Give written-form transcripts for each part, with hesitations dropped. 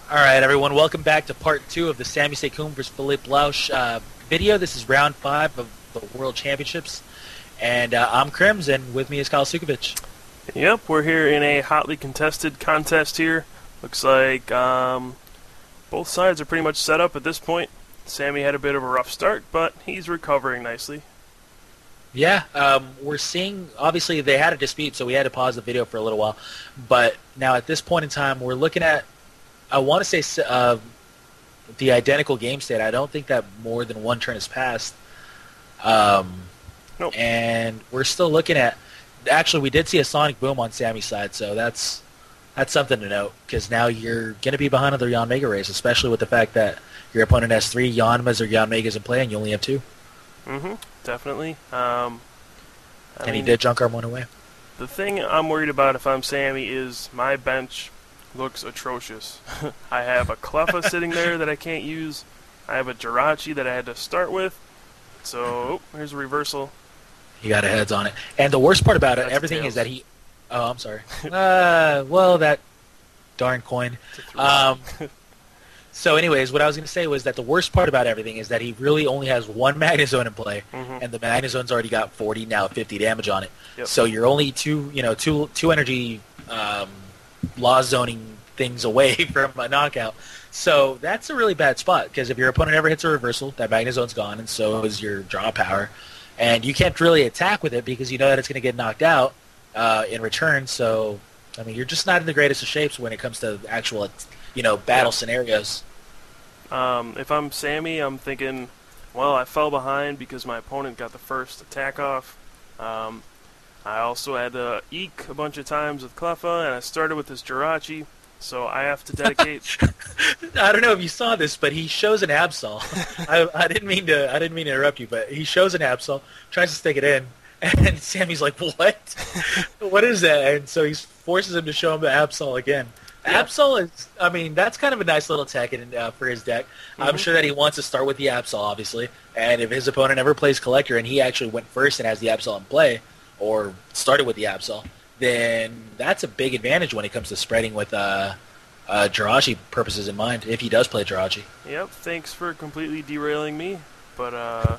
All right, everyone, welcome back to part 2 of the Sami Sekkoum vs. Filipp Lausch video. This is round 5 of the World Championships, and I'm Crims, and with me is Sucevich. Yep, we're here in a hotly contested contest here. Looks like both sides are pretty much set up at this point. Samy had a bit of a rough start, but he's recovering nicely. Yeah, we're seeing, obviously they had a dispute, so we had to pause the video for a little while, but now at this point in time, we're looking at, I want to say the identical game state. I don't think that more than one turn has passed. Nope. And we're still looking at, actually we did see a Sonic Boom on Sammy's side, so that's something to note, because now you're going to be behind on the Yanmega race, especially with the fact that your opponent has 3 Yanmas or Yanmegas in play and you only have 2. Mm-hmm, definitely. And he did junk arm one away. The thing I'm worried about if I'm Samy is my bench looks atrocious. I have a Cleffa sitting there that I can't use. I have a Jirachi that I had to start with. So, here's a reversal. He got a heads on it. And the worst part about it, That's everything tails. is that he... Oh, I'm sorry. Well, that darn coin. So anyways, what I was going to say was that the worst part about everything is that he really only has 1 Magnezone in play, and the Magnezone's already got 40, now 50 damage on it. Yep. So you're only two energy law zoning things away from a knockout. So that's a really bad spot, because if your opponent ever hits a reversal, that Magnezone's gone, and so is your draw power. And you can't really attack with it because you know that it's going to get knocked out in return. So, I mean, you're just not in the greatest of shapes when it comes to actual, battle scenarios. If I'm Samy, I'm thinking, well, I fell behind because my opponent got the first attack off. I also had to eke a bunch of times with Cleffa, and I started with this Jirachi, so I have to dedicate. I don't know if you saw this, but he shows an Absol. I didn't mean to interrupt you, but he shows an Absol, tries to stick it in, and Sammy's like, "What? What is that?" And so he forces him to show him the Absol again. Yeah. Absol is, I mean, that's kind of a nice little tech for his deck. I'm sure that he wants to start with the Absol, obviously, and if his opponent ever plays Collector and he actually went first and has the Absol in play, or started with the Absol, then that's a big advantage when it comes to spreading with Jirachi purposes in mind, if he does play Jirachi. Yep, thanks for completely derailing me, but I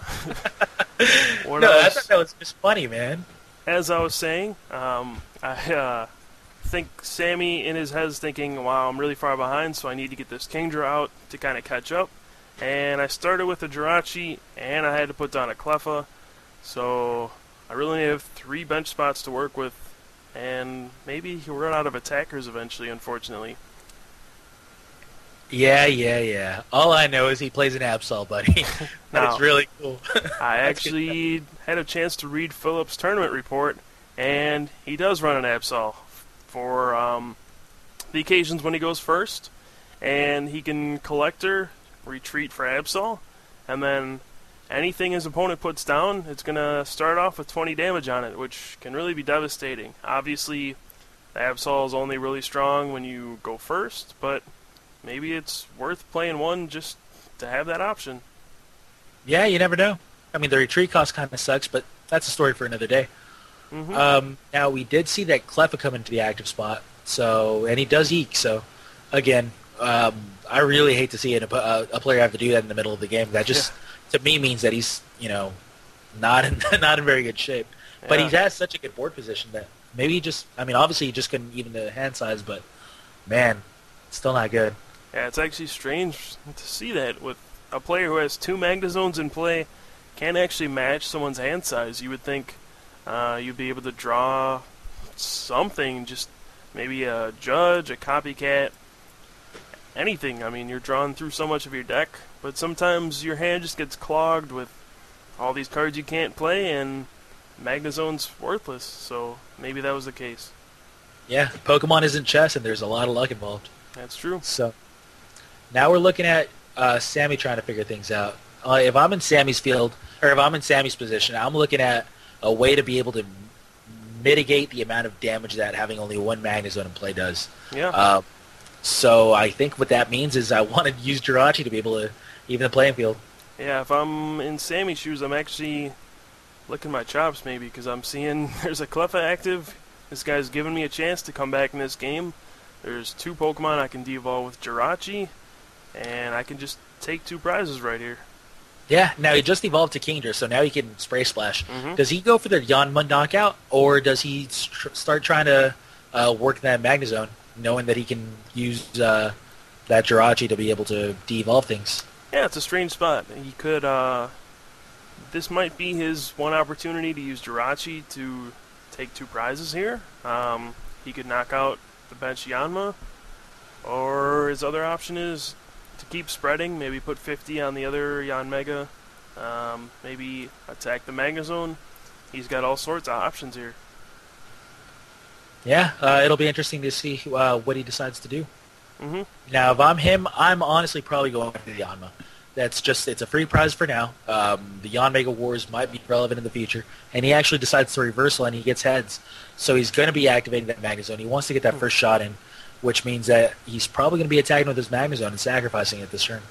thought that was just funny, man. As I was saying, I think Samy in his head is thinking, wow, I'm really far behind, so I need to get this Kingdra out to kind of catch up. And I started with a Jirachi, and I had to put down a Cleffa, so I really only have 3 bench spots to work with, and maybe he'll run out of attackers eventually, unfortunately. Yeah. All I know is he plays an Absol, buddy. That's really cool. I actually had a chance to read Philip's tournament report, and he does run an Absol for the occasions when he goes first, and he can Collector, retreat for Absol, and then anything his opponent puts down, it's going to start off with 20 damage on it, which can really be devastating. Obviously, the Absol is only really strong when you go first, but maybe it's worth playing one just to have that option. Yeah, you never know. I mean, the retreat cost kind of sucks, but that's a story for another day. Now, we did see that Cleffa come into the active spot, and he does eke, so, again, I really hate to see a player have to do that in the middle of the game. That just, to me, means that he's, not in very good shape. Yeah. But he has such a good board position that maybe obviously he just couldn't even the hand size, but, man, still not good. Yeah, it's actually strange to see that with a player who has 2 Magnezones in play can't actually match someone's hand size. You would think you'd be able to draw something, just maybe a Judge, a Copycat, anything. I mean, you're drawing through so much of your deck, but sometimes your hand just gets clogged with all these cards you can't play, and Magnezone's worthless, so maybe that was the case. Yeah, Pokemon isn't chess, and there's a lot of luck involved. That's true. So, now we're looking at Samy trying to figure things out. If I'm in Sammy's field, or if I'm in Sammy's position, I'm looking at a way to be able to mitigate the amount of damage that having only 1 Magnezone in play does. Yeah. So I think what that means is I want to use Jirachi to be able to even the playing field. Yeah, if I'm in Sammy's shoes, I'm actually licking my chops maybe, because I'm seeing there's a Cleffa active. This guy's giving me a chance to come back in this game. There's 2 Pokemon I can de-evolve with Jirachi, and I can just take 2 prizes right here. Yeah, now he just evolved to Kingdra, so now he can Spray Splash. Mm-hmm. Does he go for the Yanma knockout, or does he start trying to work that Magnezone, knowing that he can use that Jirachi to be able to de-evolve things? Yeah, it's a strange spot. He could, this might be his one opportunity to use Jirachi to take 2 prizes here. He could knock out the bench Yanma, or his other option is to keep spreading, maybe put 50 on the other Yanmega, maybe attack the Magnezone. He's got all sorts of options here. Yeah, it'll be interesting to see what he decides to do. Mm-hmm. Now, if I'm him, I'm honestly probably going for the Yanma. It's a free prize for now. The Yanmega Wars might be relevant in the future, and he actually decides to reversal and he gets heads. So he's going to be activating that Magnezone. He wants to get that first shot in, which means that he's probably going to be attacking with his Magnezone and sacrificing it this turn.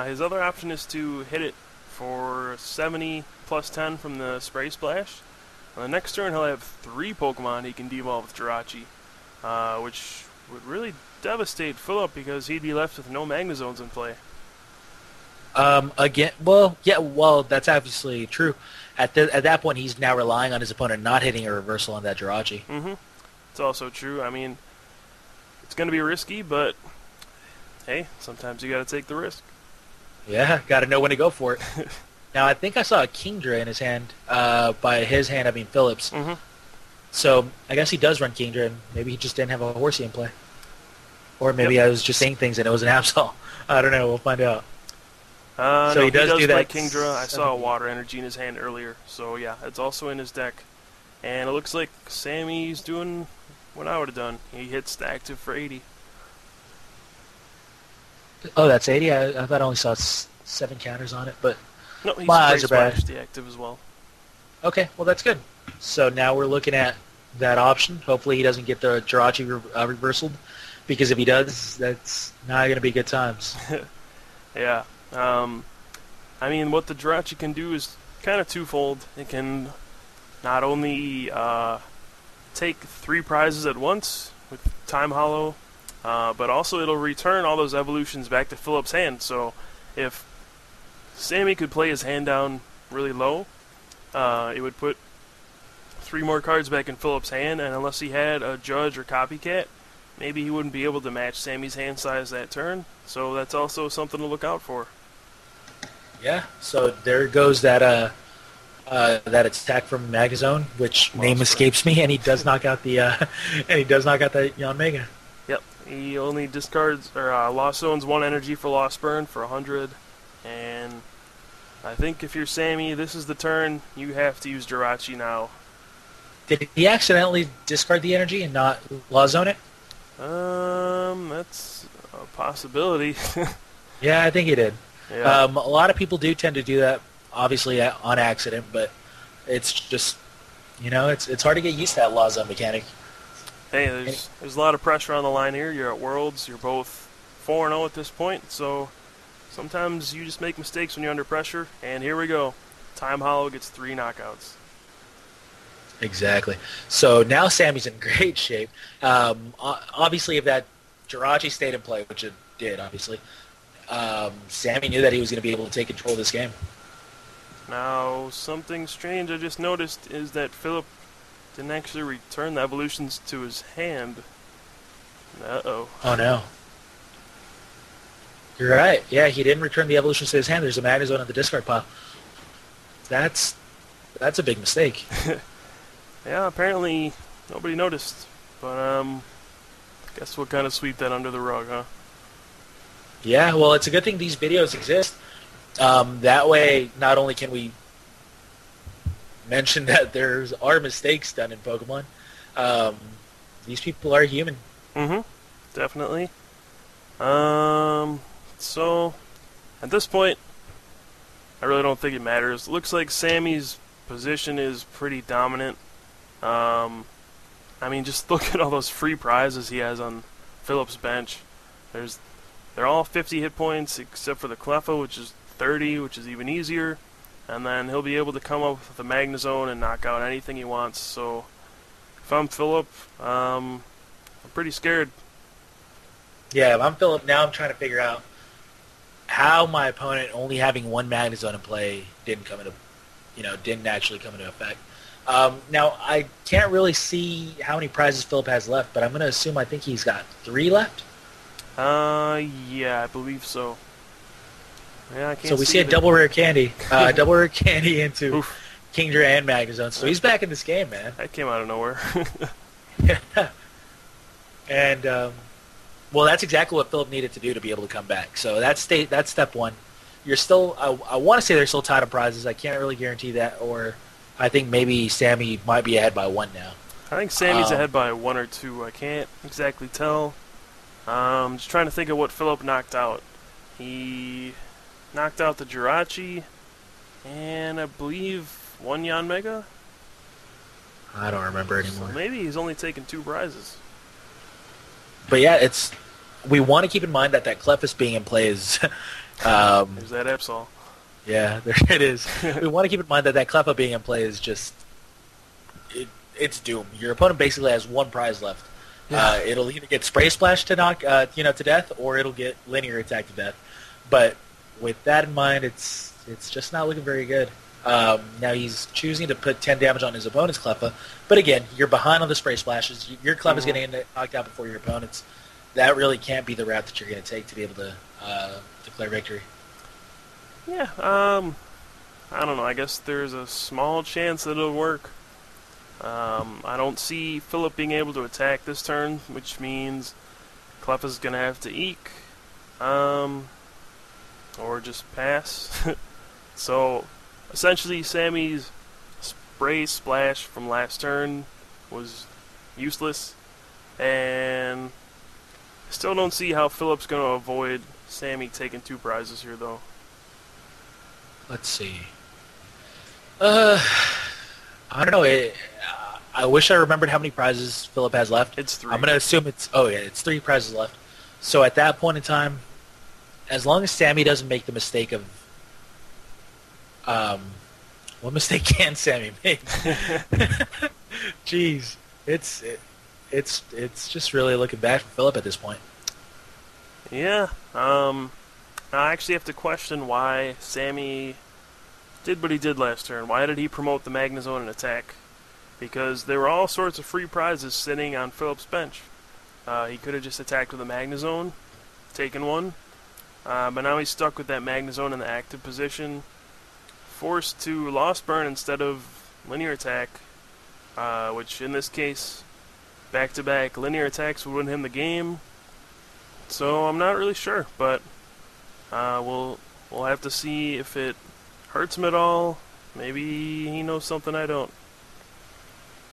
His other option is to hit it for 70 plus 10 from the Spray Splash. On the next turn, he'll have 3 Pokemon he can de-evolve with Jirachi, which would really devastate Philip because he'd be left with no Magnezones in play. That's obviously true. At that point, he's now relying on his opponent not hitting a reversal on that Jirachi. Mm-hmm. It's also true. I mean, it's going to be risky, but hey, sometimes you got to take the risk. Yeah, got to know when to go for it. Now, I think I saw a Kingdra in his hand. By his hand, I mean Phillips. Mm-hmm. So I guess he does run Kingdra, and maybe he just didn't have a Horsey in play. Or maybe I was just saying things and it was an Absol. I don't know. We'll find out. So no, he does do play that. Kingdra. I saw a Water Energy in his hand earlier. So yeah, it's also in his deck. And it looks like Sammy's doing what I would have done. He hits the active for 80. Oh, that's 80? I thought I only saw 7 counters on it, but No, he's my eyes are bad. splashed the active as well. Okay, well that's good. So now we're looking at that option. Hopefully he doesn't get the Jirachi reversaled, because if he does, that's not going to be good times. Yeah. I mean, what the Jirachi can do is kind of twofold. It can not only take 3 prizes at once with Time Hollow, but also it'll return all those evolutions back to Philip's hand. So if Samy could play his hand down really low, it would put 3 more cards back in Philip's hand, and unless he had a Judge or Copycat, maybe he wouldn't be able to match Sammy's hand size that turn. So that's also something to look out for. Yeah, so there goes that attack from Magnezone, which name escapes me, and he does knock out the that Yanmega. Yep, he only discards or Lost Zones 1 energy for Lost Burn for 100, and I think if you're Samy, this is the turn you have to use Jirachi now. Did he accidentally discard the energy and not Lost Zone it? That's a possibility. Yeah, I think he did. Yeah. A lot of people do tend to do that, obviously on accident, but it's just, it's hard to get used to that Lost Zone mechanic. Hey, there's a lot of pressure on the line here. You're at Worlds. You're both 4-0 at this point, so sometimes you just make mistakes when you're under pressure. And here we go. Time Hollow gets 3 knockouts. Exactly. So now Sammy's in great shape. Obviously, if that Jirachi stayed in play, which it did, obviously, Samy knew that he was going to be able to take control of this game. Now, something strange I just noticed is that Philip didn't actually return the evolutions to his hand. Uh-oh. Oh, no. You're right. Yeah, he didn't return the evolutions to his hand. There's a Magnezone on the discard pile. That's a big mistake. Yeah, apparently nobody noticed. But, guess we'll kind of sweep that under the rug, huh? Yeah, well, it's a good thing these videos exist. That way, not only can we mention that there are mistakes done in Pokemon, these people are human. Mm-hmm. Definitely. So, at this point, I really don't think it matters. Looks like Sammy's position is pretty dominant. I mean, just look at all those free prizes he has on Philip's bench. They're all 50 hit points, except for the Cleffa, which is 30, which is even easier. And then he'll be able to come up with a Magnezone and knock out anything he wants. So, if I'm Philip, I'm pretty scared. Yeah, I'm Philip. Now I'm trying to figure out how my opponent only having one Magnezone in play didn't actually come into effect. Now, I can't really see how many prizes Philip has left, but I'm going to assume I think he's got 3 left. Yeah, I believe so. Yeah, I can't So we see a double rare candy. Double rare candy into Oof. Kingdra and Magnezone. So he's back in this game, man. That came out of nowhere. Yeah. And, well, that's exactly what Philip needed to do to be able to come back. So that's step one. You're still, I want to say they're still tied on prizes. I can't really guarantee that, or I think maybe Samy might be ahead by 1 now. I think Sammy's ahead by 1 or 2. I can't exactly tell. Just trying to think of what Philip knocked out. He knocked out the Jirachi, and I believe 1 Yanmega? I don't remember anymore. So maybe he's only taken 2 prizes. But yeah, we want to keep in mind that Clefairy being in play is... There's that Absol. Yeah, there it is. We want to keep in mind that Clefairy being in play is just... It's doom. Your opponent basically has 1 prize left. Yeah. It'll either get Spray Splash to knock, to death, or it'll get Linear Attack to death. But with that in mind, it's just not looking very good. Now he's choosing to put 10 damage on his opponent's Clefairy, but again, you're behind on the Spray Splashes. Your Clefairy's getting knocked out before your opponent's. That really can't be the route that you're going to take to be able to declare victory. Yeah, I don't know. I guess there's a small chance that it'll work. I don't see Philip being able to attack this turn, which means Clefairy's going to have to Eek, or just pass. So, essentially, Sammy's Spray Splash from last turn was useless, and I still don't see how Philip's going to avoid Samy taking 2 prizes here, though. Let's see. I don't know. I wish I remembered how many prizes Philip has left. It's 3. I'm going to assume it's 3 prizes left. So at that point in time, as long as Samy doesn't make the mistake of... what mistake can Samy make? Jeez. It's just really looking bad for Philip at this point. Yeah. I actually have to question why Samy did what he did last turn. Why did he promote the Magnezone and attack? Because there were all sorts of free prizes sitting on Philip's bench. He could have just attacked with a Magnezone, taken 1, but now he's stuck with that Magnezone in the active position, forced to Lost Burn instead of Linear Attack, which in this case, back-to-back Linear Attacks would win him the game. So I'm not really sure, but we'll have to see if it hurts him at all. Maybe he knows something I don't.